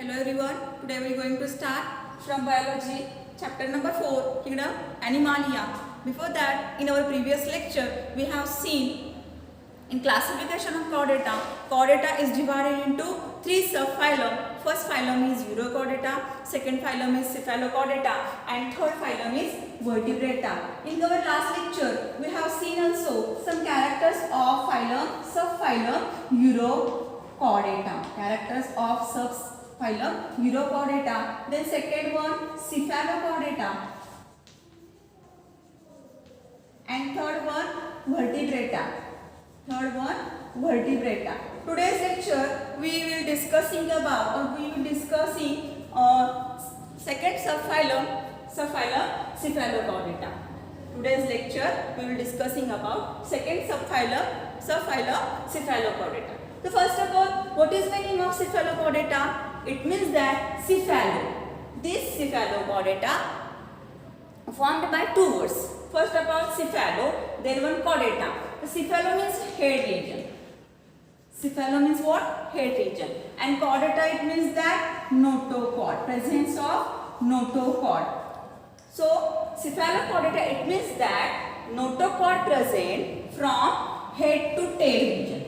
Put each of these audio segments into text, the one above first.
Hello everyone, today we are going to start from biology chapter number 4, kingdom Animalia. Before that, in our previous lecture we have seen in classification of chordata, chordata is divided into three subphylum. First phylum is Urochordata, second phylum is Cephalochordata and third phylum is Vertebrata. In our last lecture we have seen also some characters of phylum, subphylum Urochordata. Characters of subphylum Urochordata. Then second one Cephalochordata and third one Vertebrata. Today's lecture we will discussing second subphylum Cephalochordata. Today's lecture we will discussing about second subphylum Cephalochordata. So first of all, what is the meaning of Cephalochordata? It means that cephalo. This Cephalochordata formed by two words. First of all cephalo, then one chordata. The cephalo means head region. Cephalo means what? Head region. And chordata it means that notochord, presence of notochord. So cephalochordata it means that notochord present from head to tail region.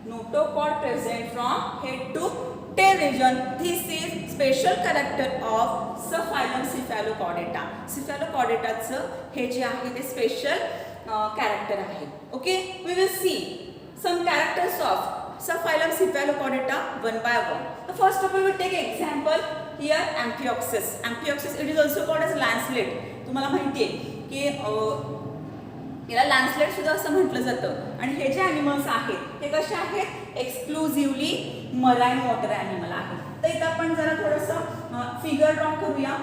Notochord present from head to tail region. This is special character of subphylum Cephalochordata. Cephalochordataचं हे जे आहे ते special character आहे. Okay, we will see some characters of subphylum Cephalochordata one by one. The first of all we will take example here Amphioxus. Amphioxus it is also called as lancelet. तुम्हाला माहिती आहे की याला लॅन्सलेट सुद्धा असं म्हटलं जातं. आणि हे जे ॲनिमल्स आहेत हे कसे आहेत? एक्सक्लुझिव्हली मराईन वॉटर ॲनिमल आहे. तर इथं आपण जरा थोडंसं फिगर ड्रॉ करूया.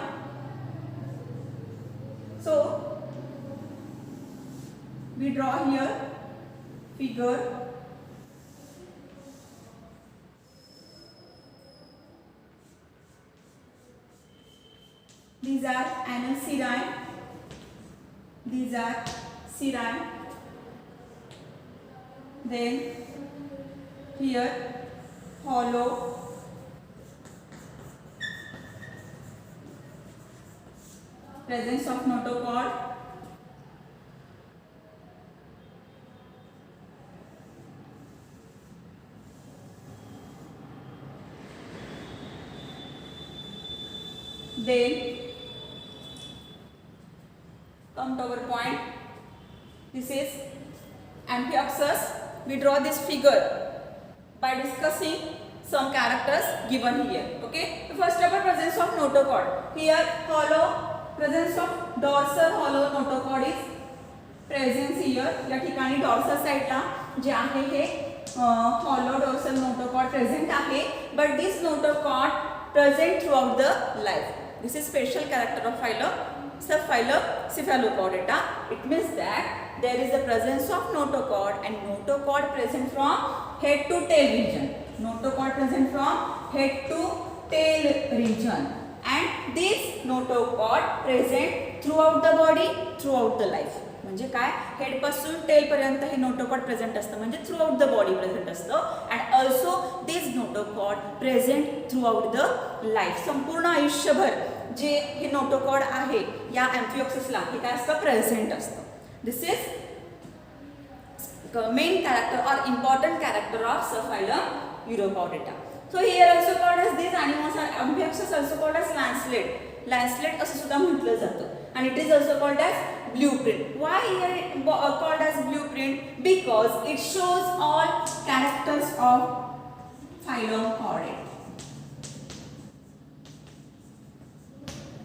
So we draw here figure. These are anal cirri. These are cirri. Then here hollow, presence of notochord, then come to our point. This is Amphioxus. We draw this figure by discussing some characters given here. Okay. So first of all, presence of notochord. Here hollow, presence of dorsal hollow notochord is presence here. या ठिकाणी dorsal side ला जे आहे हे hollow dorsal notochord present आहे. But this notochord present throughout the life. This is special character of subphylum Cephalochordata. It means that there is the presence of notochord and notochord present from head to tail region. Notochord present from head to tail region. And this notochord present throughout the body, throughout the life. म्हणजे काय? Head पासून tail पर्यंत हे notochord present असतं. म्हणजे throughout the body present असतं. And also this notochord present throughout the life. संपूर्ण आयुष्यभर जे हे नोटोकॉर्ड आहे या एम्फिओक्सिसला हे काय असतं? प्रेझेंट असतं. दिस इज मेन कॅरेक्टर और important character of subphylum Urochordata. So here also called as these animals are Amphioxus also called as lancelet. Lancelet असं सुद्धा म्हटलं जातं. And it is also called as blueprint. Why here called as blueprint? Because it shows all characters of phylum Chordata.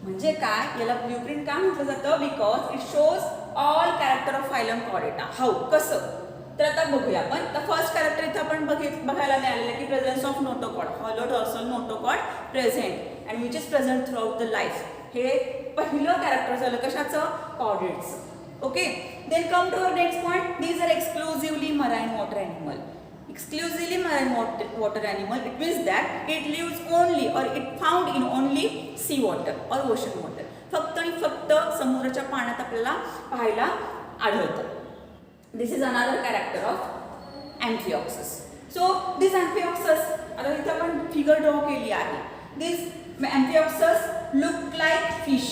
म्हणजे काय? याला blueprint का म्हटलं जातं? Because it shows all character of phylum Chordata. How? कसं? तर आता बघूया आपण. तर फर्स्ट कॅरेक्टर इथं आपण बघायला मिळालेलं की presence of notochord, hollow dorsal notochord present and which is present throughout the life. हे पहिलं कॅरेक्टर झालं कशाचं? Chordates. Okay. Then come to our next point. These are exclusively marine water animal. Exclusively marine water animal, it means that it lives only or it found in only sea water or ocean water. फक्त आणि फक्त समुद्राच्या पाण्यात आपल्याला पाहायला आढळतं. This is another character of Amphioxus. So this Amphioxus आता इथे आपण फिगर ड्रॉ केली आहे. This amphioxus look like fish.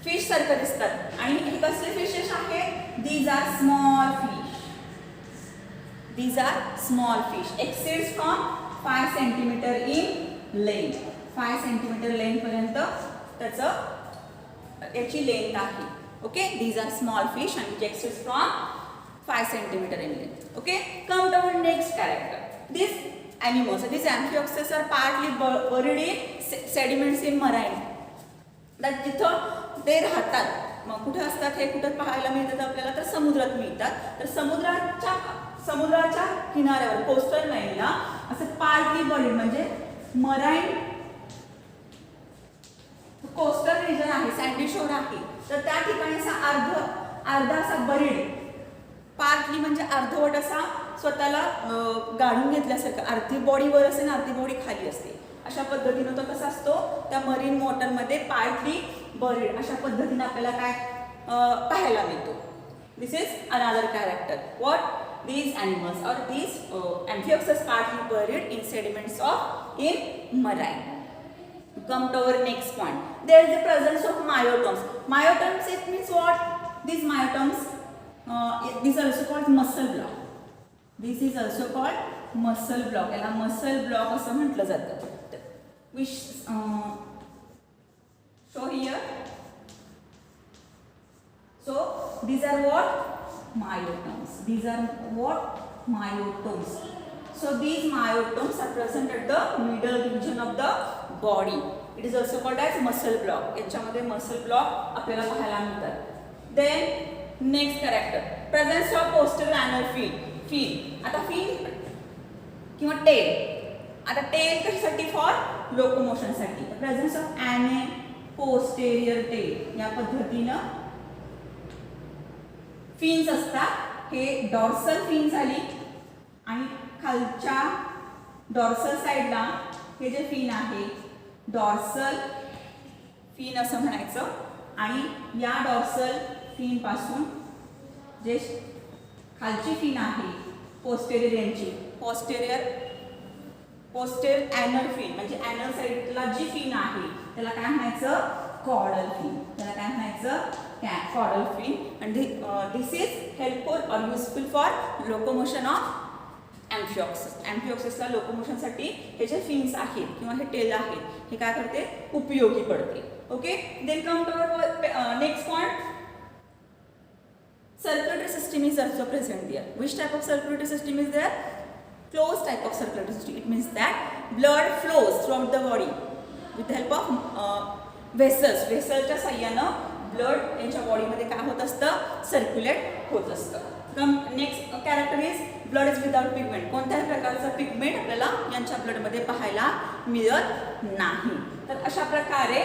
Fish सारखं दिसतात. आणि हे कसले फिशेस आहेत? These are small fish. These are small fish. Exceeds from 5 centimeter in length. 5 centimeter length पर्यंत त्याचं याची लेंथ आहे. Okay, these are small fish and which exceeds from 5 centimeter in length. Okay, come to our next character. These animals, these amphioxus are partly buried in sediments in marine. that जिथं ते राहतात. मग कुठे असतात हे कुठे पाहायला मिळतात आपल्याला? तर समुद्रात मिळतात. तर समुद्राच्या किनाऱ्यावर कोस्टल लाईनला असं पार्टली बरीड म्हणजे मराईन कोस्टल रिजन आहे, सँडी शोर आहे. तर त्या ठिकाणी असा अर्धा असा बरीड, पार्टली म्हणजे अर्धवट असा स्वतःला गाडून घेतल्यासारखं, अर्धी बॉडी वर असेल अर्धी बॉडी खाली असते. अशा पद्धतीनं तो कसा असतो त्या मरीन वॉटरमध्ये पार्टली बरीड अशा पद्धतीने आपल्याला काय पाहायला मिळतो. This is another character. What? These animals or these amphioxus partly buried in sediments of in marine. Come to our next point. There is the presence of myotomes. Myotomes, it means what? These myotomes, these are also called muscle block. This is also called muscle block. याला muscle block असं म्हटलं जातं. We show here. So these are what? Myotomes. These are what? Myotomes. So these myotomes are present at the middle region of the body. It is also called as muscle block. याच्यामध्ये muscle block आपल्याला पाहायला मिळतात. Then next character, presence of posterior anal fin. आता fin किंवा tail. आता tail कशासाठी? For locomotion साठी. Presence of anal posterior tail या पद्धतीनं फिन्स असतात. हे डॉर्सल फिन झाली आणि खालच्या डॉर्सल साइडला हे जे फिन आहे डॉर्सल फिन असं म्हणायचं. आणि या डॉर्सल फिन पासून जे खालची फिन आहे पोस्टेरियर यांची पोस्टेरियर ॲनल फिन म्हणजे ॲनल साइडला जी फिन आहे त्याला काय म्हणायचं? Caudal fin. त्याला काय म्हणायचं? caudal fin. And this is helpful or useful for locomotion of amphioxus. Amphioxusला locomotion साठी हे जे fins आहेत किंवा हे टेल आहेत हे काय करते? उपयोगी पडते. Okay, then come to our next point. Circulatory system is also present there. Which type of circulatory system is there? Closed type of circulatory system. It means that blood flows throughout the body with the help of vessels. Vesselच्या साह्यानं blood यांच्या बॉडीमध्ये काय होत असतं? Circulate होत असतं. Next character is blood is without pigment. कोणत्याही प्रकारचं पिगमेंट आपल्याला यांच्या ब्लडमध्ये पाहायला मिळत नाही. तर अशा प्रकारे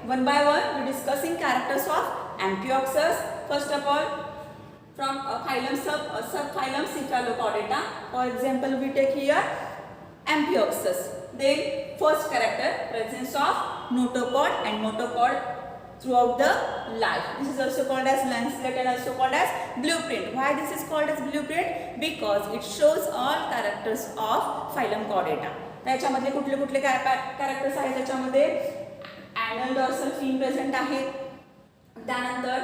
one by one we discussing characters of amphioxus. First of all from phylum subphylum Cephalochordata. For example, we take here Amphioxus. Then first character, presence of notochord and notochord throughout the life. This is also called as lancelet and also called as blueprint. Why this is called as blueprint? Because it shows all characters of phylum Chordata. त्याच्यामध्ये कुठले कुठले characters आहेत? त्याच्यामध्ये anal dorsal fin present आहे. त्यानंतर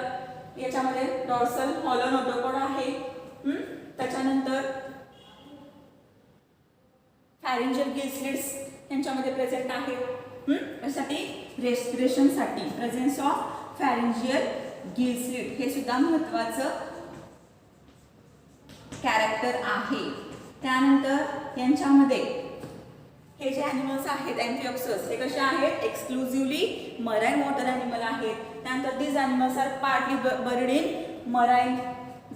याच्यामध्ये dorsal hollow notochord आहे. त्याच्यानंतर फॅरिंजियल गिल स्लिट्स यांच्यामध्ये प्रेझेंट आहेत. त्यासाठी रेस्पिरेशनसाठी प्रेझेन्स ऑफ फॅरिंजियल गिल स्लिट हे सुद्धा महत्त्वाचं कॅरेक्टर आहे. त्यानंतर यांच्यामध्ये हे जे ॲनिमल्स आहेत अँफिऑक्सस हे कसे आहेत? एक्सक्लुझिव्हली मराईन वॉटर ॲनिमल आहेत. त्यानंतर these animals are partly buried in marine.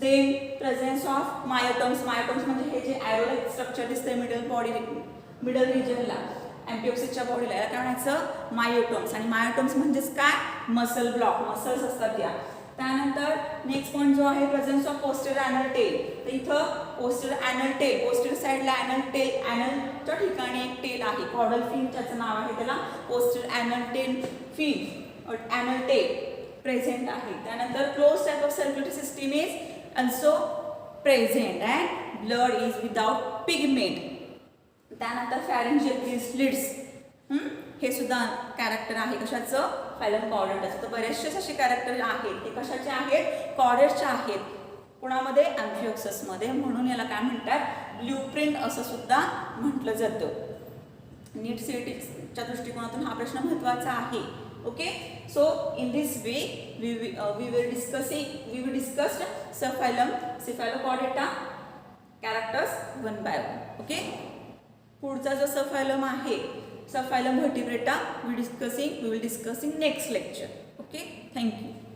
Then presence of myotomes. Myotomes म्हणजे हे जे ॲरोलाइक स्ट्रक्चर दिसते मिडल रिजनला अँफिऑक्ससच्या बॉडीला याला काय म्हणायचं? मायोटम्स. आणि मायोटम्स म्हणजेच काय? मसल ब्लॉक, मसल्स असतात त्या. त्यानंतर नेक्स्ट पॉईंट जो आहे presence of posterior anal tail. तर इथं पोस्टेरियर ॲनल टेल, पोस्टेरियर साईडला ॲनल टेल, ॲनलच्या ठिकाणी एक टेल आहे कॉडल फिन त्याचं नाव आहे त्याला posterior anal tail fin anal tail present आहे. त्यानंतर close type of circulatory system is also present and blood is without pigment. त्यानंतर फॅरिंजियल गिल स्लिट्स हे सुद्धा कॅरेक्टर आहे कशाचं, फायलम कॉर्डेटाचं. तर बरेचसे असे कॅरेक्टर आहेत ते कशाचे आहेत, कॉर्डेटचे आहेत. कुणामध्ये, अँफिओक्ससमध्ये. म्हणून याला काय म्हणतात, ब्ल्यूप्रिंट असं सुद्धा म्हटलं जातं. नीट सीईटीच्या दृष्टिकोनातून हा प्रश्न महत्त्वाचा आहे. Okay, so in this way we will discuss subphylum Cephalochordata characters one by one. Okay, पुढचा जो सबफायलम आहे, सबफायलम व्हर्टिब्रेटा, we will discussing next lecture. Okay, thank you.